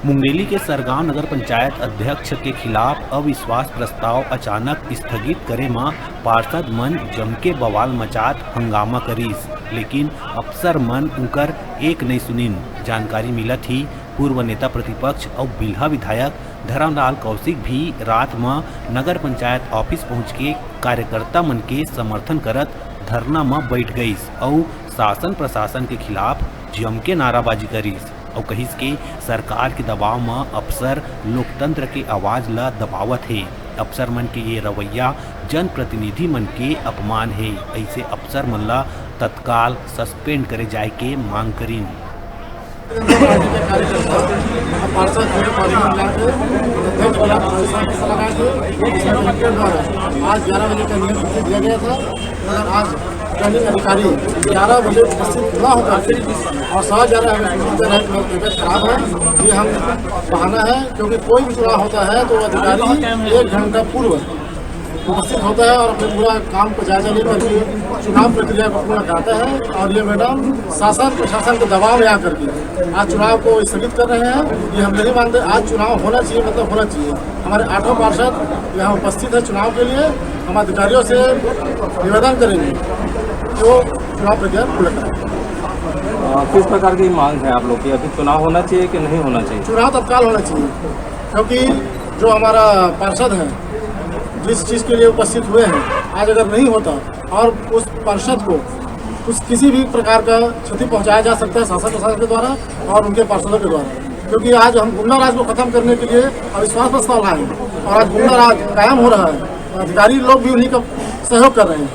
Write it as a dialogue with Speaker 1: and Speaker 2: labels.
Speaker 1: मुंगेली के सरगांव नगर पंचायत अध्यक्ष के खिलाफ अविश्वास प्रस्ताव अचानक स्थगित करे मां पार्षद मन जमके बवाल मचात हंगामा करीस, लेकिन अफसर मन उनकर एक नहीं सुनिन। जानकारी मिला थी पूर्व नेता प्रतिपक्ष और बिल्हा विधायक धर्मलाल कौशिक भी रात में नगर पंचायत ऑफिस पहुंच के कार्यकर्ता मन के समर्थन करत धरना में बैठ गईस और शासन प्रशासन के खिलाफ जम के नाराबाजी करीस और कहिस के सरकार के दबाव में अफसर लोकतंत्र के आवाज ला दबावत है। अफसर मन के ये रवैया जनप्रतिनिधि मन के अपमान है। ऐसे अफसर मन ला तत्काल सस्पेंड करे जाए के मांग करीन।
Speaker 2: आज 11 बजे का नियम दिया गया था, मगर आज रिटर्निंग अधिकारी 11 बजे उपस्थित न होकर और 11:15 तबियत खराब है। ये हम बहाना है, क्योंकि कोई भी चुनाव होता है तो अधिकारी 1 घंटा पूर्व उपस्थित होता है और अपने पूरा काम को जायजा लेकर के चुनाव प्रक्रिया को पूरा कराता है। और ये मैडम शासन प्रशासन के दबाव में आकर के आज चुनाव को स्थगित कर रहे हैं। ये हम नहीं मानते। आज चुनाव होना चाहिए, मतलब होना चाहिए। हमारे 8 पार्षद यहाँ उपस्थित है चुनाव के लिए। हम अधिकारियों से निवेदन करेंगे जो चुनाव प्रक्रिया पूरा करें।
Speaker 3: किस प्रकार की मांग है आप लोग की? अभी चुनाव होना चाहिए कि नहीं होना चाहिए?
Speaker 2: चुनाव तत्काल होना चाहिए, क्योंकि जो हमारा पार्षद है जिस चीज़ के लिए उपस्थित हुए हैं, आज अगर नहीं होता और उस पार्षद को किसी भी प्रकार का क्षति पहुंचाया जा सकता है शासन प्रशासन के द्वारा और उनके पार्षदों के द्वारा। क्योंकि आज हम गुंडा राज को खत्म करने के लिए अविश्वास प्रस्ताव लाए और आज गुंडा राज कायम हो रहा है। अधिकारी लोग भी उन्हीं का सहयोग कर रहे हैं।